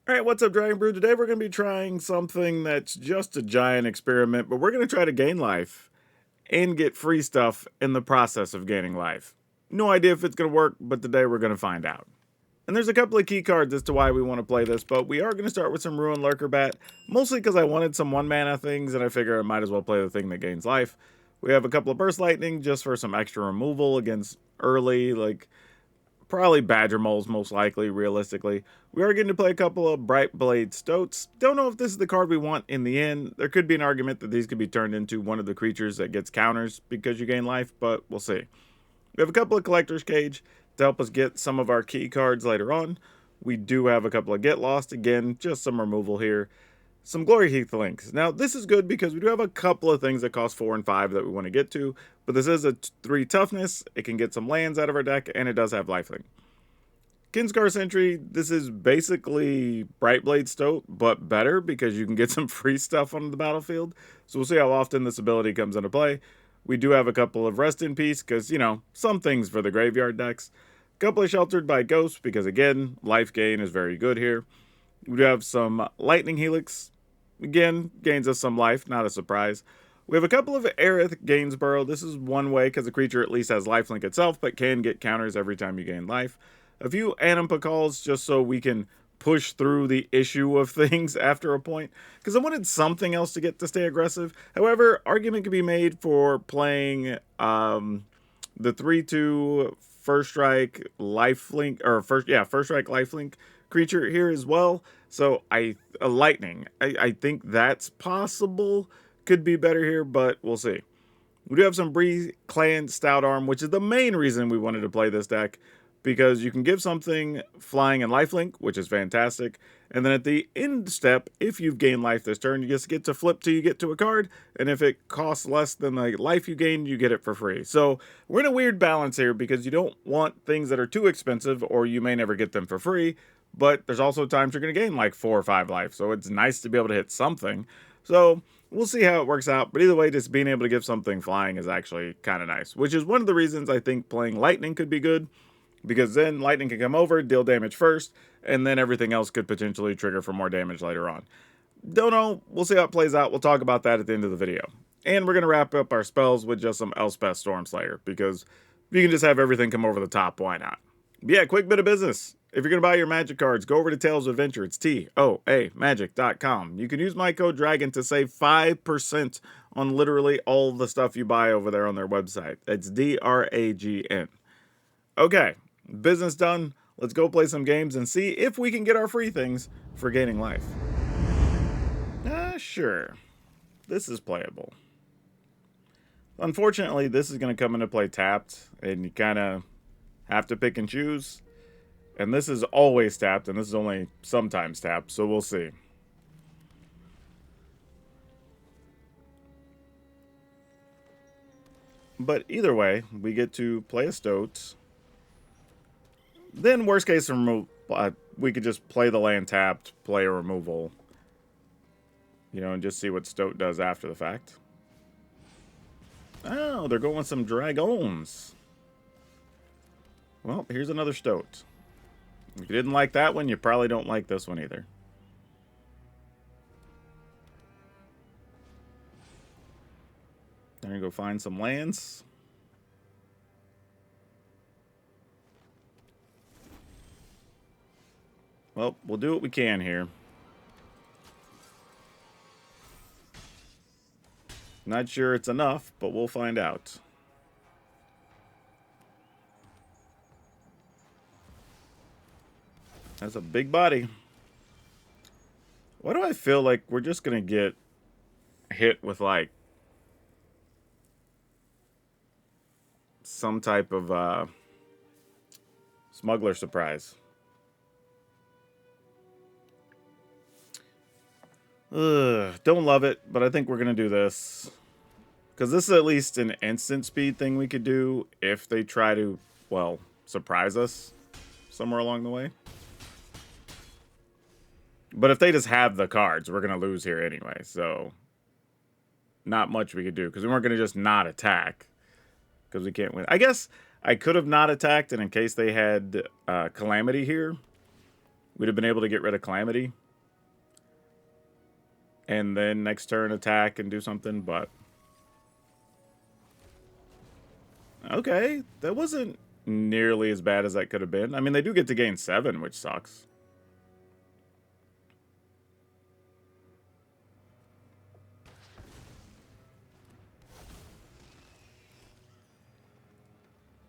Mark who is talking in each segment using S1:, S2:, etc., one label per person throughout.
S1: Alright, what's up, Dragon Brew? Today we're going to be trying something that's just a giant experiment, but we're going to try to gain life and get free stuff in the process of gaining life. No idea if it's going to work, but today we're going to find out. And there's a couple of key cards as to why we want to play this, but we are going to start with some Ruin Lurker Bat, mostly because I wanted some 1-mana things, and I figure I might as well play the thing that gains life. We have a couple of Burst Lightning just for some extra removal against early, probably Badger Moles, most likely, realistically. We are getting to play a couple of Bright Blade Stoats. Don't know if this is the card we want in the end. There could be an argument that these could be turned into one of the creatures that gets counters because you gain life, but we'll see. We have a couple of Collector's Cage to help us get some of our key cards later on. We do have a couple of Get Lost. Again, just some removal here. Some Glory Heath links. Now, this is good because we do have a couple of things that cost 4 and 5 that we want to get to, but this is a 3 toughness. It can get some lands out of our deck, and it does have lifelink. Kinscar Sentry, this is basically Brightblade Stoat, but better because you can get some free stuff on the battlefield. So we'll see how often this ability comes into play. We do have a couple of Rest in Peace because, some things for the graveyard decks. A couple of Sheltered by Ghosts because, again, life gain is very good here. We do have some Lightning Helix. Again, gains us some life, not a surprise. We have a couple of Aerith Gainsborough. This is one way because the creature at least has lifelink itself, but can get counters every time you gain life. A few Animpa calls just so we can push through the issue of things after a point, because I wanted something else to get to stay aggressive. However, argument can be made for playing the 3/2 first strike lifelink, or first strike lifelink creature here as well. So a lightning, I think that's possible, could be better here, but we'll see. We do have some Bre Clan Stoutarm, which is the main reason we wanted to play this deck, because you can give something flying and lifelink, which is fantastic. And then at the end step, if you've gained life this turn, you just get to flip till you get to a card. And if it costs less than the life you gain, you get it for free. So we're in a weird balance here because you don't want things that are too expensive or you may never get them for free. But there's also times you're going to gain like 4 or 5 life. So it's nice to be able to hit something. So we'll see how it works out. But either way, just being able to give something flying is actually kind of nice. Which is one of the reasons I think playing Lightning could be good. Because then lightning can come over, deal damage first, and then everything else could potentially trigger for more damage later on. Don't know. We'll see how it plays out. We'll talk about that at the end of the video. And we're going to wrap up our spells with just some Elspeth Stormslayer, because if you can just have everything come over the top, why not? But yeah, quick bit of business. If you're going to buy your Magic cards, go over to Tales of Adventure. It's TOAMagic.com. You can use my code DRAGON to save 5% on literally all the stuff you buy over there on their website. It's DRAGN. Okay. Business done. Let's go play some games and see if we can get our free things for gaining life. Sure. This is playable. Unfortunately, this is going to come into play tapped, and you kind of have to pick and choose. And this is always tapped, and this is only sometimes tapped, so we'll see. But either way, we get to play a Stoat. Then, worst case, we could just play the land tapped, play a removal, and just see what Stoat does after the fact. Oh, they're going with some Dragons. Well, here's another Stoat. If you didn't like that one, you probably don't like this one either. There you go, find some lands. Well, we'll do what we can here. Not sure it's enough, but we'll find out. That's a big body. Why do I feel like we're just going to get hit with, some type of smuggler surprise? Don't love it, but I think we're going to do this. Because this is at least an instant speed thing we could do if they try to, surprise us somewhere along the way. But if they just have the cards, we're going to lose here anyway. So, not much we could do. Because we weren't going to just not attack. Because we can't win. I guess I could have not attacked, and in case they had Calamity here, we'd have been able to get rid of Calamity. And then next turn attack and do something, but... Okay, that wasn't nearly as bad as that could have been. I mean, they do get to gain 7, which sucks.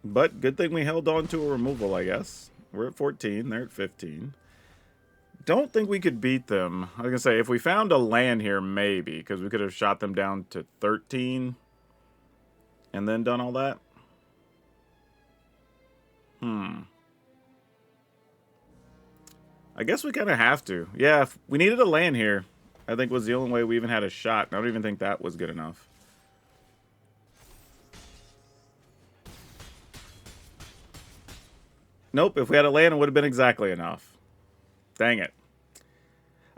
S1: But good thing we held on to a removal, I guess. We're at 14, they're at 15. Don't think we could beat them. I was going to say, if we found a land here, maybe, because we could have shot them down to 13 and then done all that. I guess we kind of have to. Yeah, if we needed a land here, I think was the only way we even had a shot. I don't even think that was good enough. Nope, if we had a land, it would have been exactly enough. Dang it.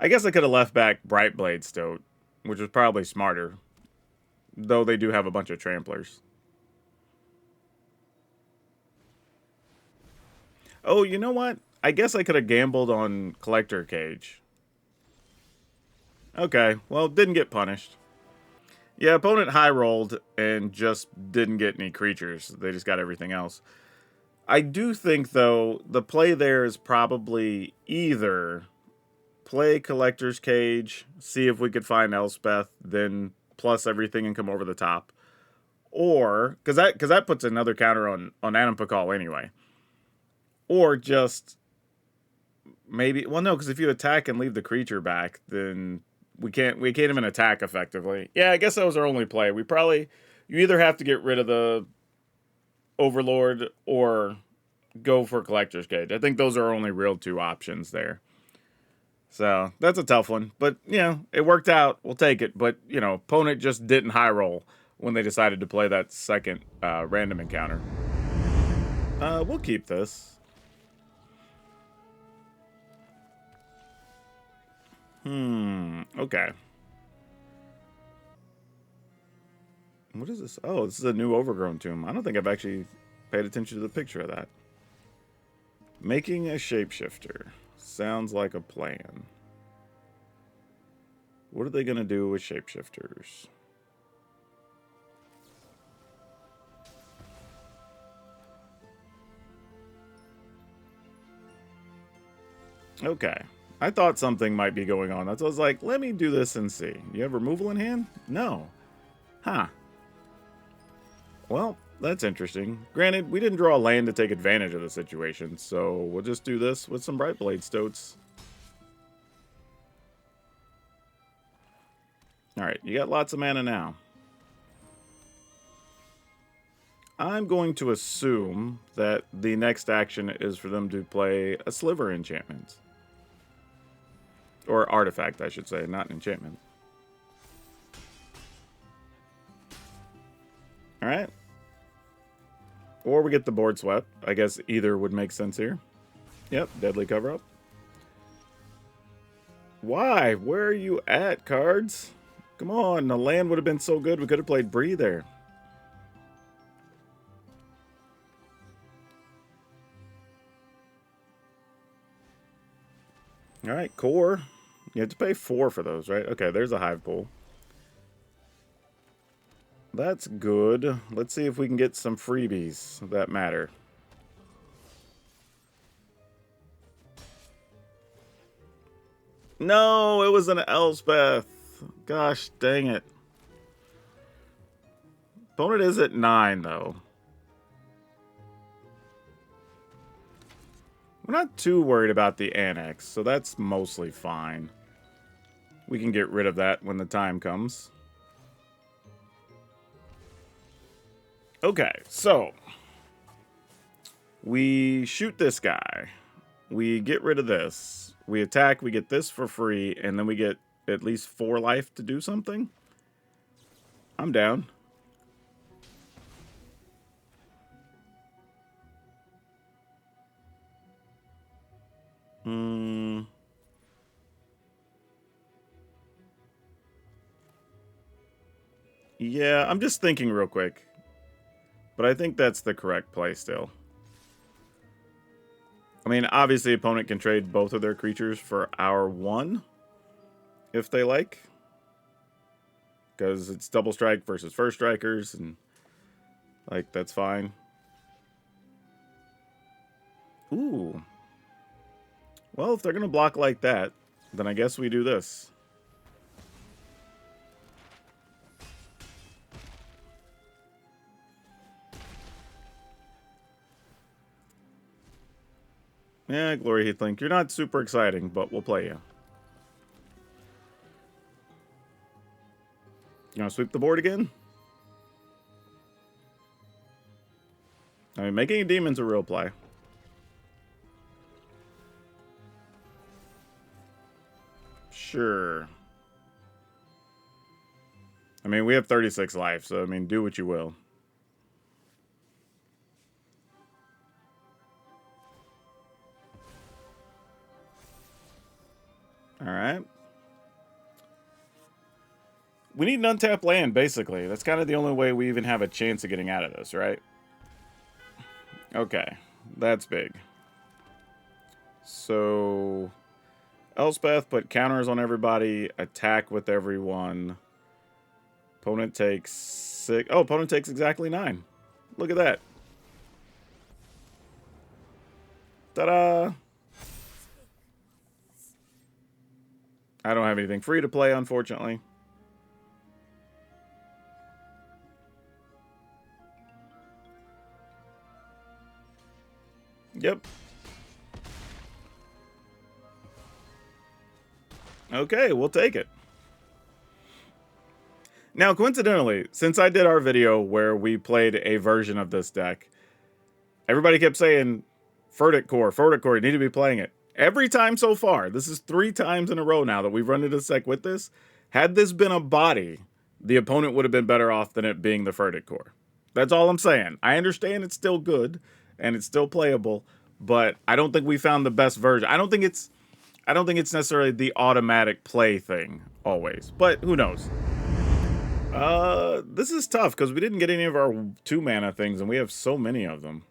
S1: I guess I could have left back Brightblade Stoat, which was probably smarter. Though they do have a bunch of tramplers. Oh, you know what? I guess I could have gambled on Collector Cage. Okay, well, didn't get punished. Yeah, opponent high rolled and just didn't get any creatures. They just got everything else. I do think, though, the play there is probably either play Collector's Cage, see if we could find Elspeth, then plus everything and come over the top. Or, because that puts another counter on Adam Pakal anyway. Or just maybe, well, no, because if you attack and leave the creature back, then we can't even attack effectively. Yeah, I guess that was our only play. You either have to get rid of the Overlord or go for Collector's Cage. I think those are our only real two options there. So that's a tough one, but it worked out. We'll take it. But opponent just didn't high roll when they decided to play that second random encounter. We'll keep this. Okay. What is this? Oh, this is a new Overgrown Tomb. I don't think I've actually paid attention to the picture of that. Making a shapeshifter. Sounds like a plan. What are they going to do with shapeshifters? Okay. I thought something might be going on. That's why I was like, let me do this and see. You have removal in hand? No. Huh. Well, that's interesting. Granted, we didn't draw a land to take advantage of the situation, so we'll just do this with some Brightblade Stoats. Alright, you got lots of mana now. I'm going to assume that the next action is for them to play a Sliver enchantment. Or artifact, I should say, not an enchantment. Alright. Or we get the board swept. I guess either would make sense here. Yep, Deadly Cover-Up. Why? Where are you at, cards? Come on, the land would have been so good we could have played Bre there. Alright, core. You have to pay 4 for those, right? Okay, there's a hive pool. That's good. Let's see if we can get some freebies that matter. No, it was an Elspeth. Gosh, dang it. Opponent is at 9, though. We're not too worried about the annex, so that's mostly fine. We can get rid of that when the time comes. Okay, so we shoot this guy. We get rid of this. We attack, we get this for free, and then we get at least 4 life to do something. I'm down. Yeah, I'm just thinking real quick. But I think that's the correct play still. I mean, obviously, opponent can trade both of their creatures for our 1 if they like, because it's double strike versus first strikers, and like that's fine. Ooh. Well, if they're gonna block like that, then I guess we do this. Yeah, Glory Heathlink, you're not super exciting, but we'll play you. You want to sweep the board again? I mean, making a demon's a real play. Sure. I mean, we have 36 life, so I mean, do what you will. Alright. We need an untapped land, basically. That's kind of the only way we even have a chance of getting out of this, right? Okay. That's big. So... Elspeth put counters on everybody. Attack with everyone. Opponent takes 6... Oh, opponent takes exactly 9. Look at that. Ta-da! I don't have anything free to play, unfortunately. Yep. Okay, we'll take it. Now, coincidentally, since I did our video where we played a version of this deck, everybody kept saying, Furtic Core, you need to be playing it. Every time so far, this is 3 times in a row now that we've run into this deck with this. Had this been a body, the opponent would have been better off than it being the Furtic Core. That's all I'm saying. I understand it's still good, and it's still playable, but I don't think we found the best version. I don't think it's necessarily the automatic play thing always, but who knows? This is tough because we didn't get any of our 2-mana things, and we have so many of them.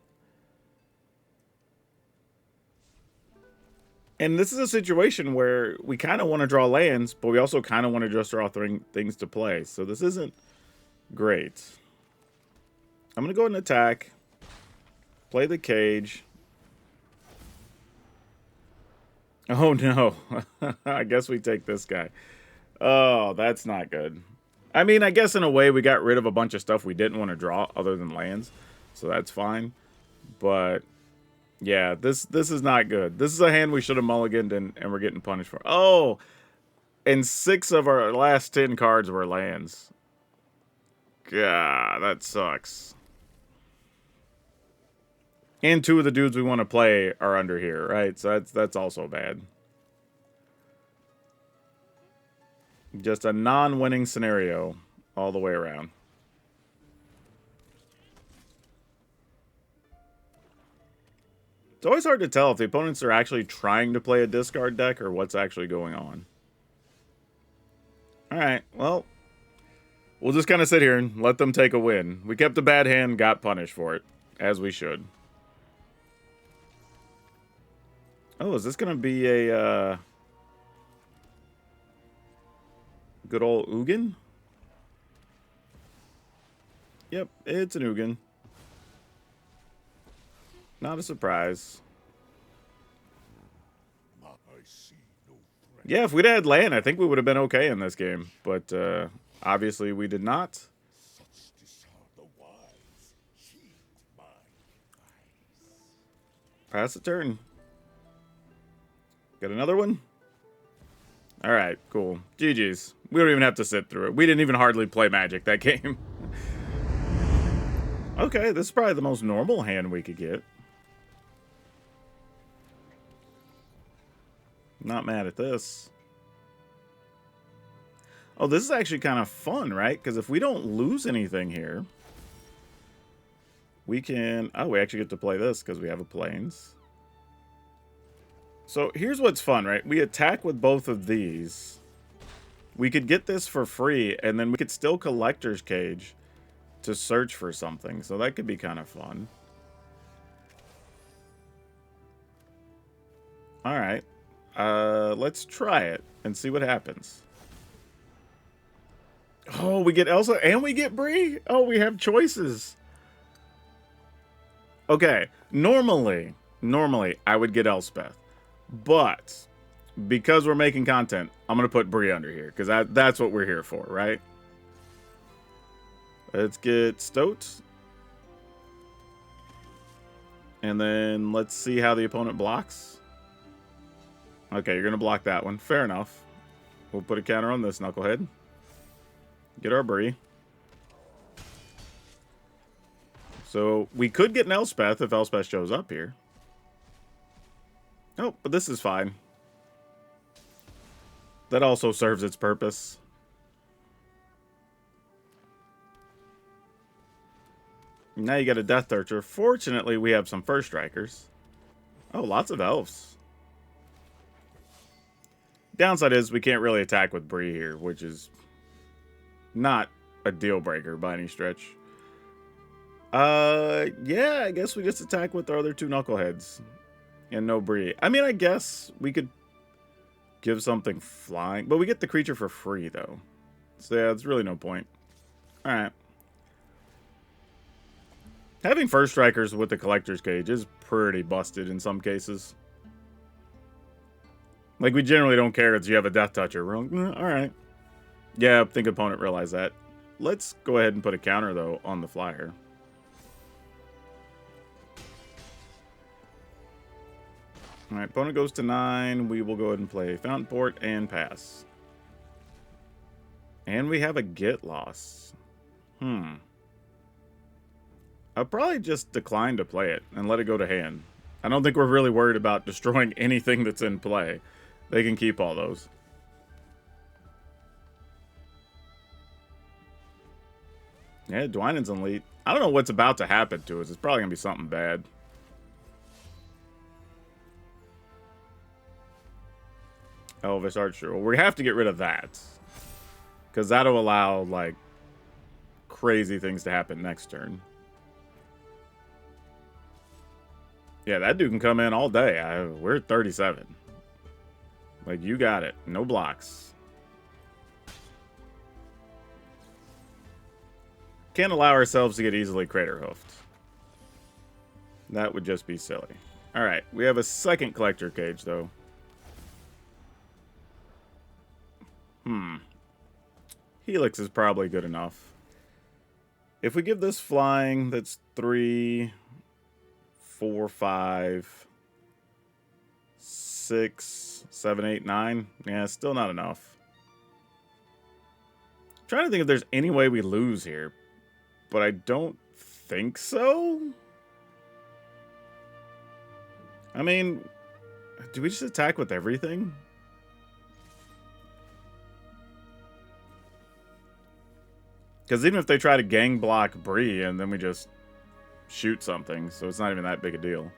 S1: And this is a situation where we kind of want to draw lands, but we also kind of want to just draw things to play. So this isn't great. I'm going to go ahead and attack. Play the cage. Oh, no. I guess we take this guy. Oh, that's not good. I mean, I guess in a way we got rid of a bunch of stuff we didn't want to draw other than lands. So that's fine. But... yeah, this is not good. This is a hand we should have mulliganed, and we're getting punished for. Oh! And 6 of our last 10 cards were lands. God, that sucks. And 2 of the dudes we want to play are under here, right? So that's also bad. Just a non-winning scenario all the way around. It's always hard to tell if the opponents are actually trying to play a discard deck or what's actually going on. Alright, well, we'll just kind of sit here and let them take a win. We kept a bad hand, got punished for it, as we should. Oh, is this going to be a good old Ugin? Yep, it's an Ugin. Not a surprise. Yeah, if we'd had land, I think we would have been okay in this game. But obviously we did not. Pass the turn. Got another one? Alright, cool. GG's. We don't even have to sit through it. We didn't even hardly play Magic that game. Okay, this is probably the most normal hand we could get. Not mad at this. Oh, this is actually kind of fun, right? Because if we don't lose anything here, we can... oh, we actually get to play this because we have a Plains. So here's what's fun, right? We attack with both of these. We could get this for free, and then we could still Collector's Cage to search for something. So that could be kind of fun. All right. Let's try it and see what happens. Oh, we get Elsa and we get Bre. Oh, we have choices. Okay, normally I would get Elspeth, but because we're making content, I'm gonna put Bre under here because that's what we're here for, right? Let's get Stoat, and then let's see how the opponent blocks. Okay, you're gonna block that one. Fair enough. We'll put a counter on this knucklehead. Get our Bre. So we could get an Elspeth if Elspeth shows up here. Oh, but this is fine. That also serves its purpose. Now you got a Death Searcher. Fortunately, we have some First Strikers. Oh, lots of elves. Downside is we can't really attack with Bre here, which is not a deal breaker by any stretch. Yeah, I guess we just attack with our other two knuckleheads. And no Bre. I mean, I guess we could give something flying. But we get the creature for free, though. So, yeah, it's really no point. Alright. Having First Strikers with the Collector's Cage is pretty busted in some cases. Like, we generally don't care if you have a Death Toucher. We're like, alright. Yeah, I think opponent realized that. Let's go ahead and put a counter, though, on the flyer. Alright, opponent goes to 9. We will go ahead and play Fountain Port and pass. And we have a Get Lost. I'll probably just decline to play it and let it go to hand. I don't think we're really worried about destroying anything that's in play. They can keep all those. Yeah, Dwynen's elite. I don't know what's about to happen to us. It's probably going to be something bad. Elvish Archer. Well, we have to get rid of that. Because that'll allow, like, crazy things to happen next turn. Yeah, that dude can come in all day. We're at 37. Like, you got it. No blocks. Can't allow ourselves to get easily crater hoofed. That would just be silly. Alright, we have a second collector cage, though. Helix is probably good enough. If we give this flying, that's 3, 4, 5, 6, 7, 8, 9. Yeah, still not enough. I'm trying to think if there's any way we lose here, but I don't think so. I mean, do we just attack with everything? Because even if they try to gang block Bre, and then we just shoot something, so it's not even that big a deal.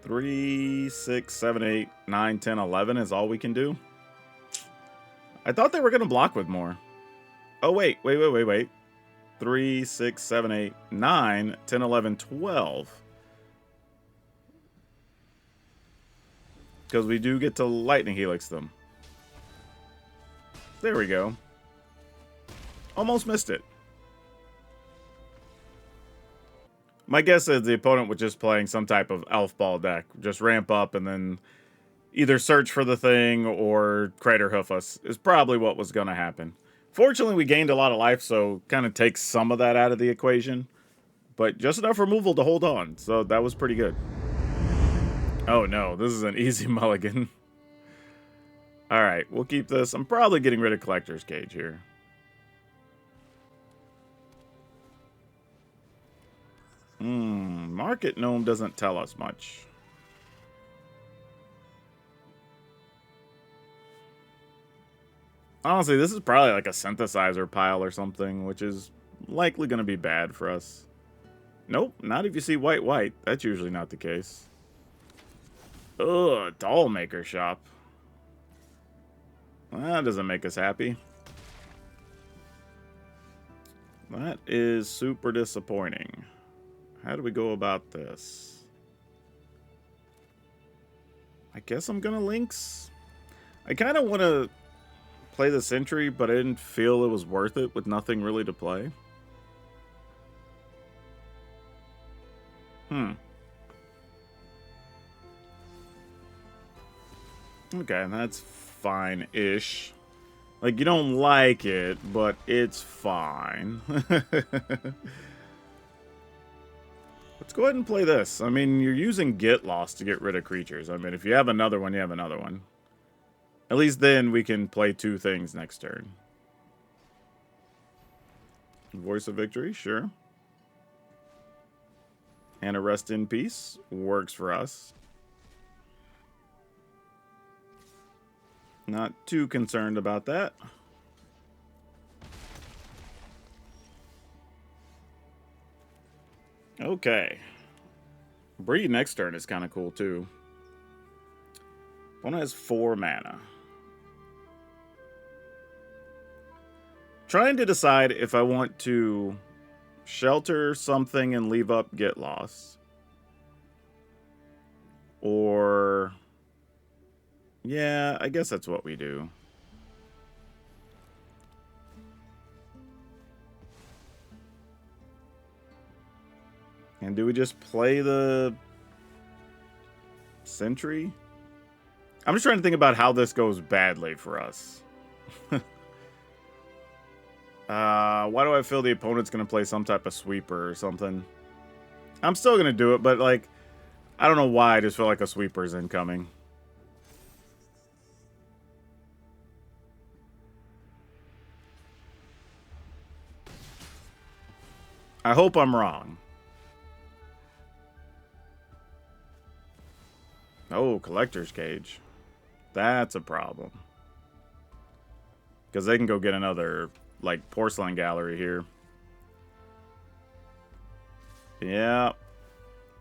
S1: Three, 6, 7, 8, 9, 10, 11 is all we can do. I thought they were going to block with more. Oh, wait. 3, 6, 7, 8, 9, 10, 11, 12. Because we do get to Lightning Helix them. There we go. Almost missed it. My guess is the opponent was just playing some type of Elfball deck. Just ramp up and then either search for the thing or crater hoof us is probably what was going to happen. Fortunately, we gained a lot of life, so kind of takes some of that out of the equation. But just enough removal to hold on, so that was pretty good. Oh no, this is an easy mulligan. Alright, we'll keep this. I'm probably getting rid of Collector's Cage here. Market Gnome doesn't tell us much. Honestly, this is probably like a synthesizer pile or something, which is likely going to be bad for us. Nope, not if you see white. That's usually not the case. Ugh, doll maker shop. That doesn't make us happy. That is super disappointing. How do we go about this? I guess I'm gonna Lynx. I kind of want to play the Sentry, but I didn't feel it was worth it with nothing really to play. Okay, that's fine-ish. Like, you don't like it, but it's fine. Let's go ahead and play this. I mean, you're using Get Lost to get rid of creatures. I mean, if you have another one, you have another one. At least then we can play two things next turn. Voice of Victory, sure. And a Rest in Peace works for us. Not too concerned about that. Okay. Bre next turn is kind of cool too. Opponent has 4 mana. Trying to decide if I want to shelter something and leave up Get Lost. Or... yeah, I guess that's what we do. And do we just play the Sentry? I'm just trying to think about how this goes badly for us. Why do I feel the opponent's going to play some type of sweeper or something? I'm still going to do it, but like, I don't know why I just feel like a sweeper's incoming. I hope I'm wrong. Oh, Collector's Cage. That's a problem. Because they can go get another, like, Porcelain Gallery here. Yeah.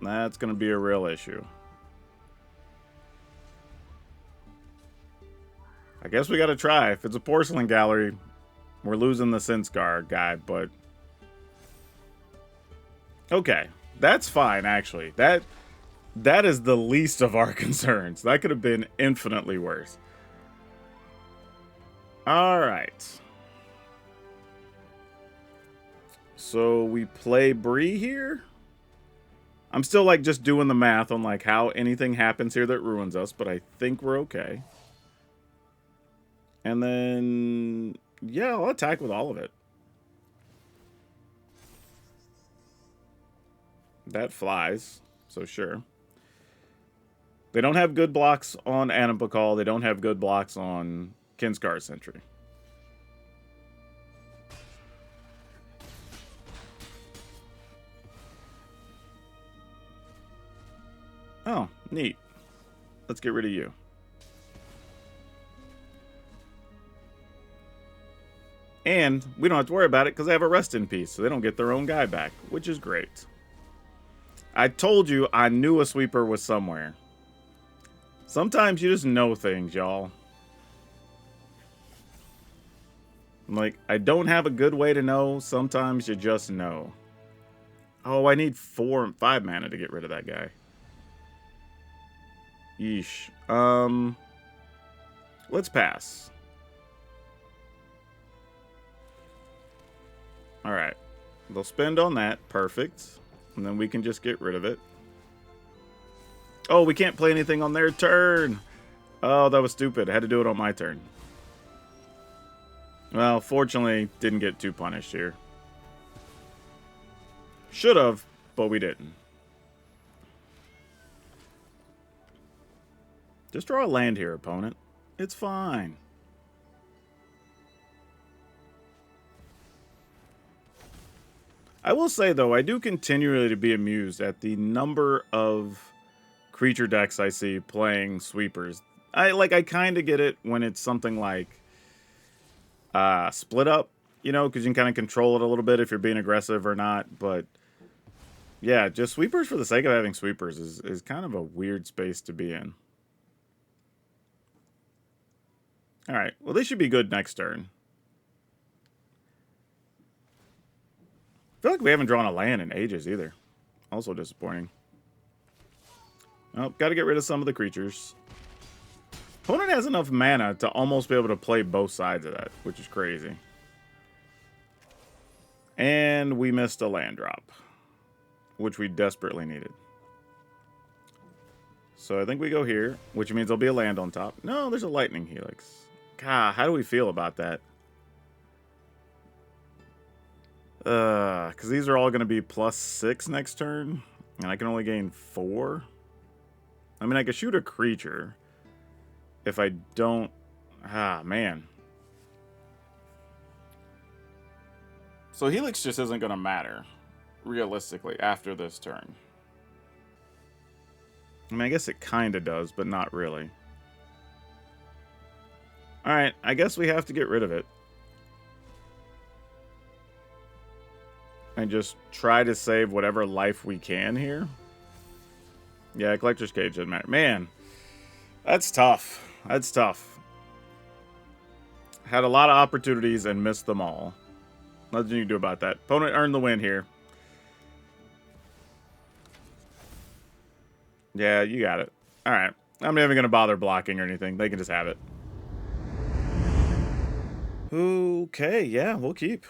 S1: That's going to be a real issue. I guess we got to try. If it's a Porcelain Gallery, we're losing the Sinskar guy, but... okay. That's fine, actually. That is the least of our concerns. That could have been infinitely worse. Alright. So we play Bre here. I'm still like just doing the math on like how anything happens here that ruins us, but I think we're okay. And then, yeah, I'll attack with all of it. That flies, so sure. They don't have good blocks on Anipakal. They don't have good blocks on Kinscar Sentry. Oh, neat. Let's get rid of you. And we don't have to worry about it because they have a Rest in Peace, so they don't get their own guy back, which is great. I told you I knew a sweeper was somewhere. Sometimes you just know things, y'all. Like, I don't have a good way to know. Sometimes you just know. Oh, I need 4 and 5 mana to get rid of that guy. Yeesh. Let's pass. Alright. They'll spend on that. Perfect. And then we can just get rid of it. Oh, we can't play anything on their turn. Oh, that was stupid. I had to do it on my turn. Well, fortunately, didn't get too punished here. Should have, but we didn't. Just draw a land here, opponent. It's fine. I will say, though, I do continually to be amused at the number of creature decks I see playing sweepers. I kind of get it when it's something like split up, you know, because you can kind of control it a little bit if you're being aggressive or not. But yeah, just sweepers for the sake of having sweepers is kind of a weird space to be in. All right, well, they should be good next turn. I feel like we haven't drawn a land in ages either. Also disappointing. Oh, got to get rid of some of the creatures. Opponent has enough mana to almost be able to play both sides of that, which is crazy. And we missed a land drop, which we desperately needed. So I think we go here, which means there'll be a land on top. No, there's a lightning helix. God, how do we feel about that? Because these are all going to be +6 next turn, and I can only gain 4. I mean, I could shoot a creature if I don't... Ah, man. So Helix just isn't going to matter, realistically, after this turn. I mean, I guess it kind of does, but not really. Alright, I guess we have to get rid of it. And just try to save whatever life we can here. Yeah, Collector's Cage doesn't matter. Man, that's tough. That's tough. Had a lot of opportunities and missed them all. Nothing you can do about that. Opponent earned the win here. Yeah, you got it. Alright. I'm not even going to bother blocking or anything. They can just have it. Okay, yeah, we'll keep.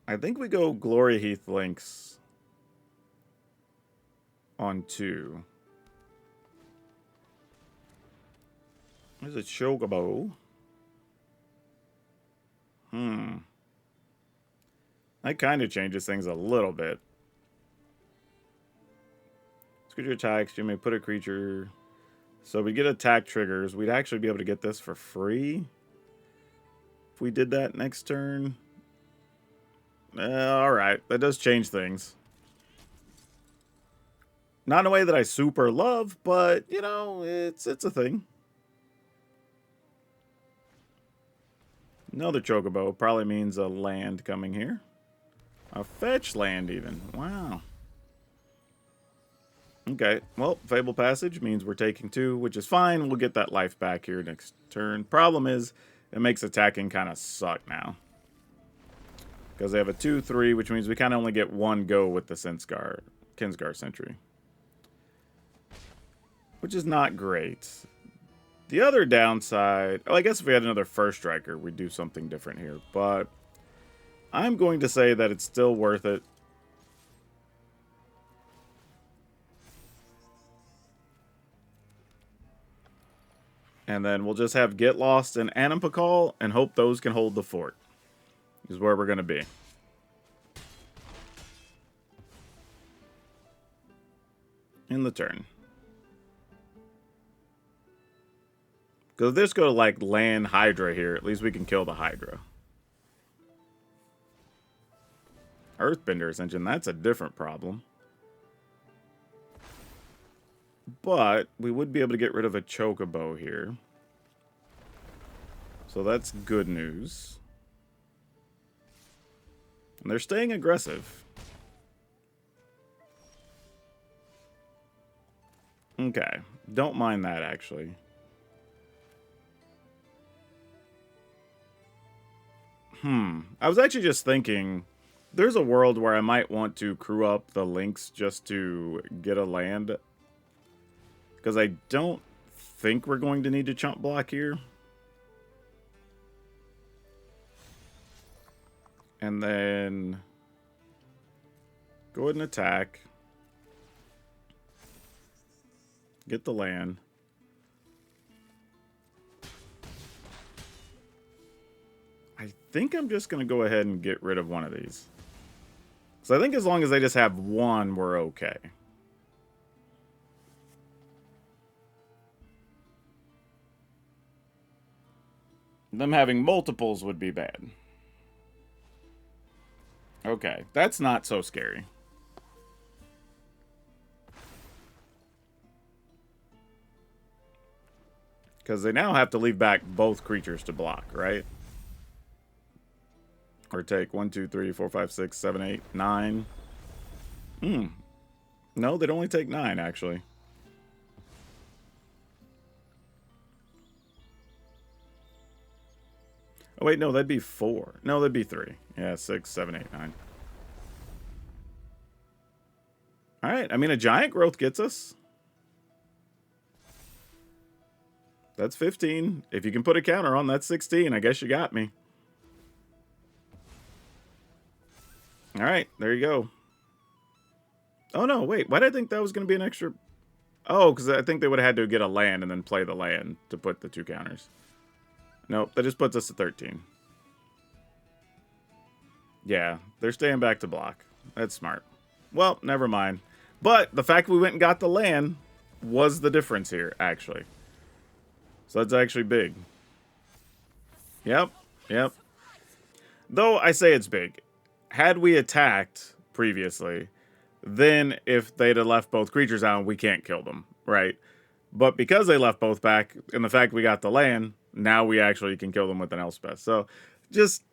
S1: I think we go Glory Heath Links on 2. There's a Chocobo. That kind of changes things a little bit. Creature attacks, you may put a creature. So we get attack triggers. We'd actually be able to get this for free if we did that next turn. Alright, that does change things. Not in a way that I super love, but, you know, it's a thing. Another Chocobo probably means a land coming here. A fetch land even. Wow. Okay, well, Fable Passage means we're taking 2, which is fine. We'll get that life back here next turn. Problem is, it makes attacking kind of suck now. Because they have a 2/3, which means we kind of only get 1 go with the Kinsgar Sentry. Which is not great. The other downside... Oh, I guess if we had another First Striker, we'd do something different here. But I'm going to say that it's still worth it. And then we'll just have Get Lost and Animpakal and hope those can hold the fort. Is where we're going to be. In the turn. Because if this go to, like, land Hydra here, at least we can kill the Hydra. Earthbender Ascension, that's a different problem. But we would be able to get rid of a Chocobo here. So that's good news. And they're staying aggressive. Okay. Don't mind that, actually. I was actually just thinking, there's a world where I might want to crew up the links just to get a land. Because I don't think we're going to need to chump block here. And then go ahead and attack. Get the land. I think I'm just going to go ahead and get rid of one of these. So I think as long as they just have one, we're okay. Them having multiples would be bad. Okay, that's not so scary. Because they now have to leave back both creatures to block, right? Or take 1, 2, 3, 4, 5, 6, 7, 8, 9. No, they'd only take 9, actually. Oh, wait, no, that'd be 4. No, that'd be 3. Yeah, 6, 7, 8, 9. All right, I mean, a giant growth gets us. That's 15. If you can put a counter on, that's 16. I guess you got me. All right, there you go. Oh, no, wait. Why did I think that was going to be an extra... Oh, because I think they would have had to get a land and then play the land to put the 2 counters. Nope, that just puts us to 13. Yeah, they're staying back to block. That's smart. Well, never mind. But the fact we went and got the land was the difference here, actually. So that's actually big. Yep, yep. Though I say it's big. Had we attacked previously, then if they'd have left both creatures out, we can't kill them, right? But because they left both back, and the fact we got the land, now we actually can kill them with an Elspeth. So just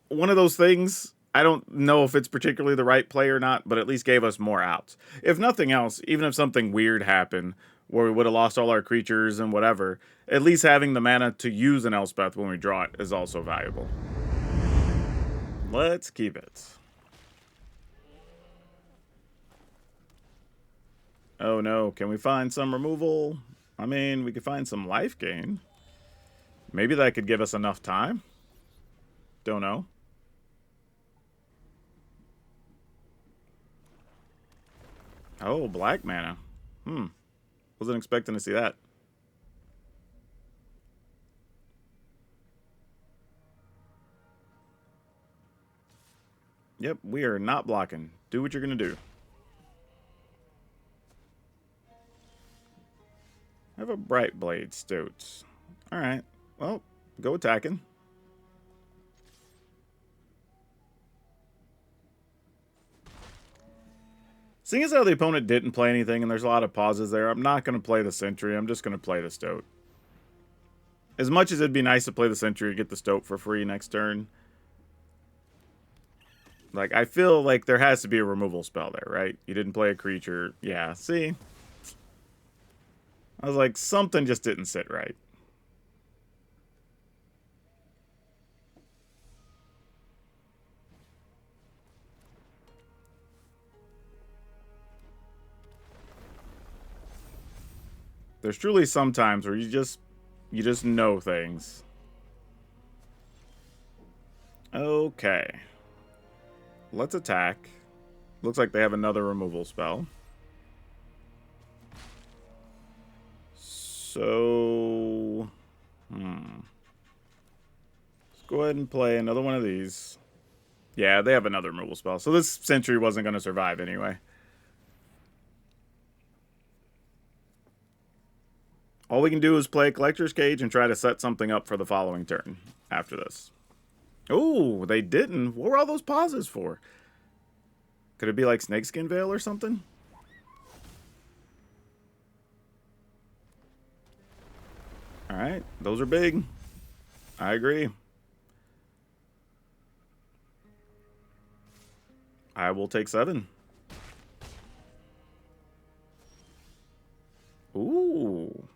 S1: one of those things. I don't know if it's particularly the right play or not, but at least gave us more outs. If nothing else, even if something weird happened where we would have lost all our creatures and whatever, at least having the mana to use an Elspeth when we draw it is also valuable. Let's keep it. Oh no, can we find some removal? I mean, we could find some life gain. Maybe that could give us enough time. Don't know. Oh, black mana. Wasn't expecting to see that. Yep, we are not blocking. Do what you're going to do. I have a Bright Blade Stoat. Alright, well, go attacking. Seeing as how the opponent didn't play anything and there's a lot of pauses there, I'm not going to play the Sentry. I'm just going to play the Stoat. As much as it'd be nice to play the Sentry to get the Stoat for free next turn, like, I feel like there has to be a removal spell there, right? You didn't play a creature. Yeah, see? I was like, something just didn't sit right. There's truly some times where you just know things. Okay. Let's attack. Looks like they have another removal spell. So... Let's go ahead and play another one of these. Yeah, they have another removal spell. So this Sentry wasn't going to survive anyway. All we can do is play Collector's Cage and try to set something up for the following turn after this. Oh, they didn't. What were all those pauses for? Could it be like Snakeskin Veil or something? Alright, those are big. I agree. I will take 7. Ooh.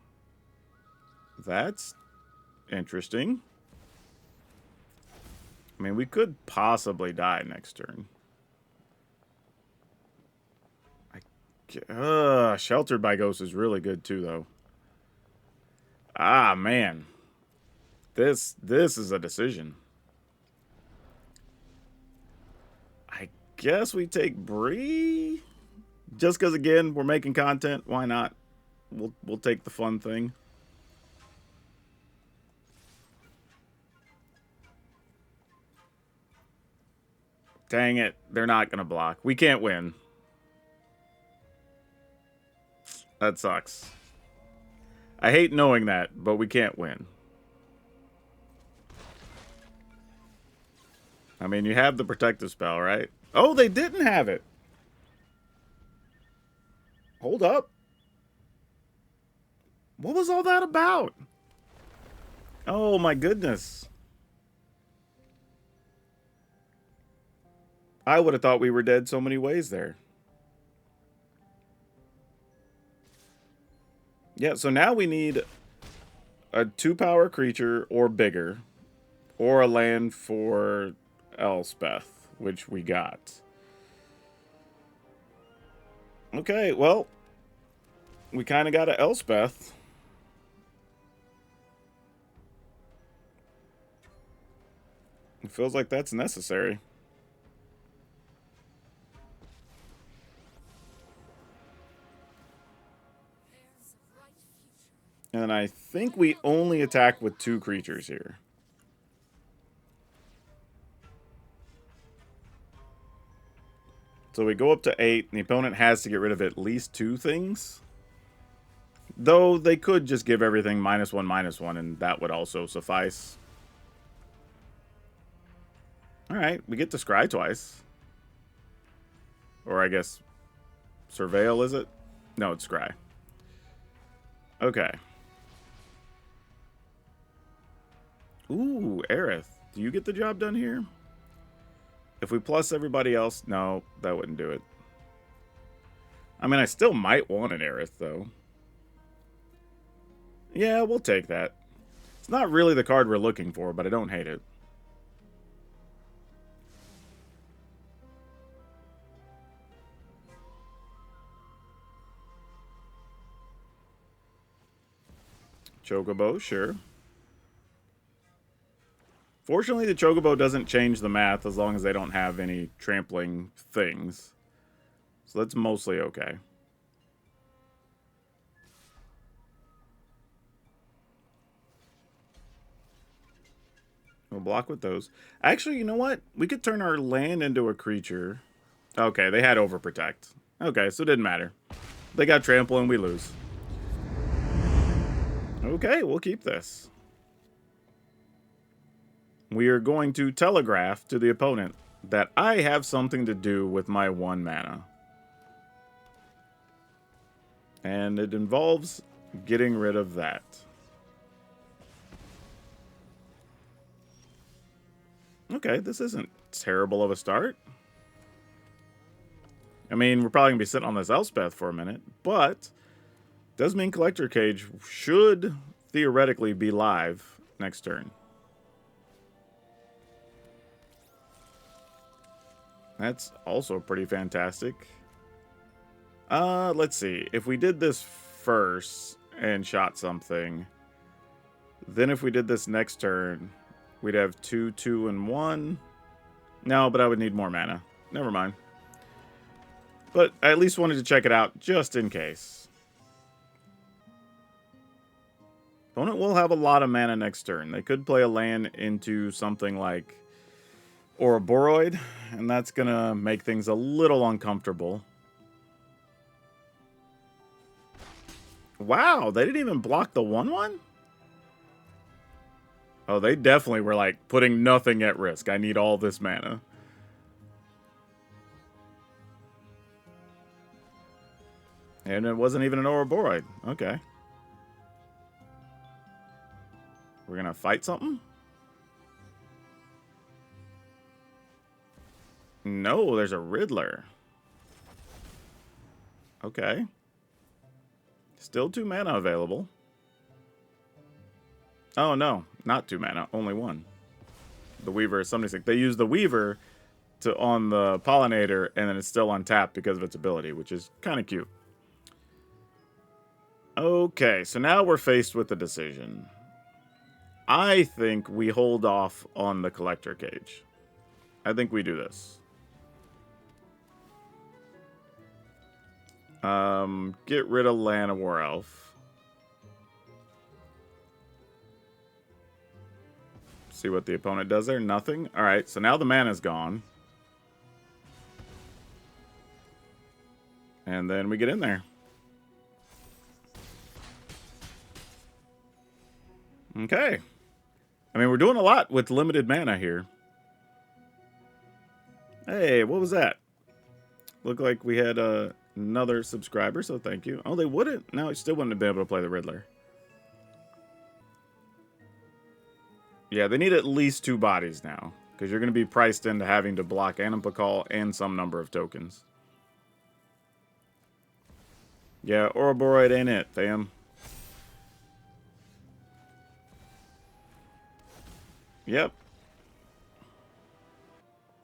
S1: That's interesting. I mean, we could possibly die next turn. Sheltered by Ghost is really good too, though. Ah, man. This is a decision. I guess we take Bre? Just because, again, we're making content. Why not? We'll take the fun thing. Dang it. They're not going to block. We can't win. That sucks. I hate knowing that, but we can't win. I mean, you have the protective spell, right? Oh, they didn't have it. Hold up. What was all that about? Oh, my goodness. I would have thought we were dead so many ways there. Yeah, so now we need a 2-power creature or bigger or a land for Elspeth, which we got. Okay, well, we kind of got an Elspeth. It feels like that's necessary. And I think we only attack with 2 creatures here. So we go up to 8, and the opponent has to get rid of at least 2 things. Though they could just give everything -1/-1, and that would also suffice. Alright, we get to scry twice. Or I guess surveil, is it? No, it's scry. Okay. Ooh, Aerith. Do you get the job done here? If we plus everybody else, no, that wouldn't do it. I mean, I still might want an Aerith, though. Yeah, we'll take that. It's not really the card we're looking for, but I don't hate it. Chocobo, sure. Fortunately, the Chocobo doesn't change the math as long as they don't have any trampling things. So that's mostly okay. We'll block with those. Actually, you know what? We could turn our land into a creature. Okay, they had Overprotect. Okay, so it didn't matter. They got Trample and we lose. Okay, we'll keep this. We are going to telegraph to the opponent that I have something to do with my 1 mana. And it involves getting rid of that. Okay, this isn't terrible of a start. I mean, we're probably going to be sitting on this Elspeth for a minute, but does mean Collector Cage should theoretically be live next turn. That's also pretty fantastic. Let's see. If we did this first and shot something, then if we did this next turn, we'd have 2, 2, and 1. No, but I would need more mana. Never mind. But I at least wanted to check it out just in case. Opponent will have a lot of mana next turn. They could play a land into something like Ouroboros, and that's going to make things a little uncomfortable. Wow, they didn't even block the 1/1? Oh, they definitely were like putting nothing at risk. I need all this mana. And it wasn't even an Ouroboros. Okay. We're going to fight something? No, there's a Riddler. Okay. Still 2 mana available. Oh, no. Not 2 mana. Only 1. The Weaver is 76. They use the Weaver on the Pollinator, and then it's still untapped because of its ability, which is kind of cute. Okay, so now we're faced with a decision. I think we hold off on the Collector Cage. I think we do this. Get rid of Llanowar Elf. See what the opponent does there. Nothing. Alright, so now the mana's gone. And then we get in there. Okay. I mean, we're doing a lot with limited mana here. Hey, what was that? Looked like we had another subscriber, so thank you. Oh, they wouldn't? No, I still wouldn't have been able to play the Riddler. Yeah, they need at least 2 bodies now, because you're going to be priced into having to block Animpakal and some number of tokens. Yeah, Ouroboros ain't it, fam. Yep.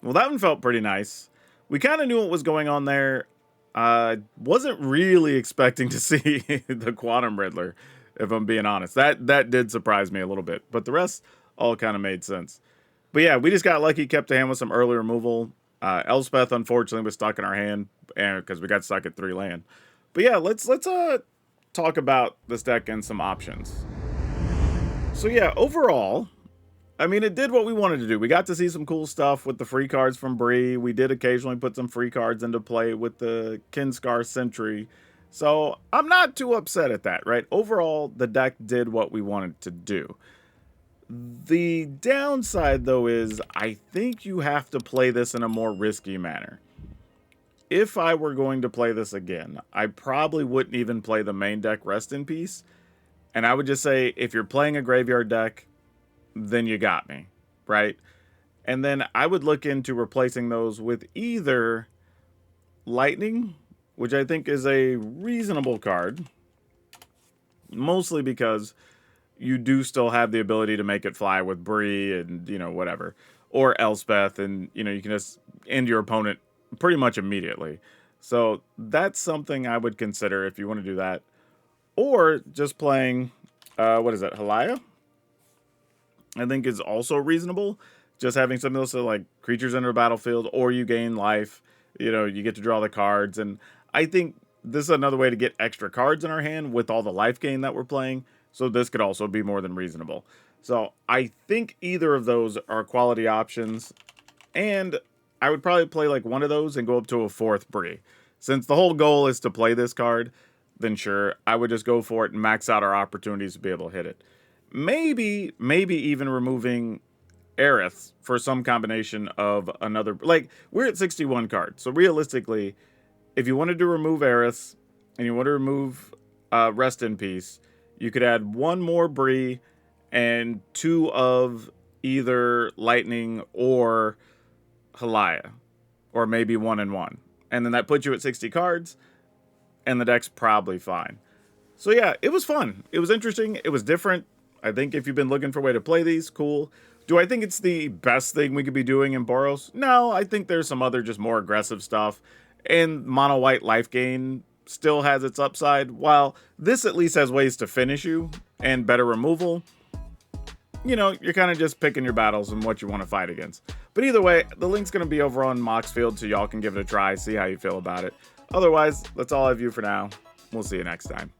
S1: Well, that one felt pretty nice. We kind of knew what was going on there. Wasn't really expecting to see the Quantum Riddler, if I'm being honest. That did surprise me a little bit, but the rest all kind of made sense. But yeah, we just got lucky, kept a hand with some early removal. Elspeth, unfortunately, was stuck in our hand because we got stuck at 3 land. But yeah, let's talk about this deck and some options. So yeah, overall, I mean, it did what we wanted to do. We got to see some cool stuff with the free cards from Bre. We did occasionally put some free cards into play with the Kinscar Sentry. So I'm not too upset at that, right? Overall, the deck did what we wanted to do. The downside, though, is I think you have to play this in a more risky manner. If I were going to play this again, I probably wouldn't even play the main deck Rest in Peace. And I would just say, if you're playing a graveyard deck, then you got me, right? And then I would look into replacing those with either Lightning, which I think is a reasonable card, mostly because you do still have the ability to make it fly with Bre and, you know, whatever, or Elspeth, and, you know, you can just end your opponent pretty much immediately. So that's something I would consider if you want to do that. Or just playing, what is that, Halaya? I think is also reasonable. Just having something else like creatures enter the battlefield, or you gain life, you know, you get to draw the cards. And I think this is another way to get extra cards in our hand with all the life gain that we're playing. So this could also be more than reasonable. So I think either of those are quality options. And I would probably play like one of those and go up to a 4th Bre. Since the whole goal is to play this card, then sure, I would just go for it and max out our opportunities to be able to hit it. Maybe even removing Aerith for some combination of another... Like, we're at 61 cards. So realistically, if you wanted to remove Aerith and you want to remove Rest in Peace, you could add 1 more Bre and 2 of either Lightning or Halaya. Or maybe 1 and 1. And then that puts you at 60 cards, and the deck's probably fine. So yeah, it was fun. It was interesting. It was different. I think if you've been looking for a way to play these, cool. Do I think it's the best thing we could be doing in Boros? No, I think there's some other just more aggressive stuff. And mono white life gain still has its upside, while this at least has ways to finish you and better removal. You know, you're kind of just picking your battles and what you want to fight against. But either way, the link's going to be over on Moxfield, so y'all can give it a try, see how you feel about it. Otherwise, that's all I have you for now. We'll see you next time.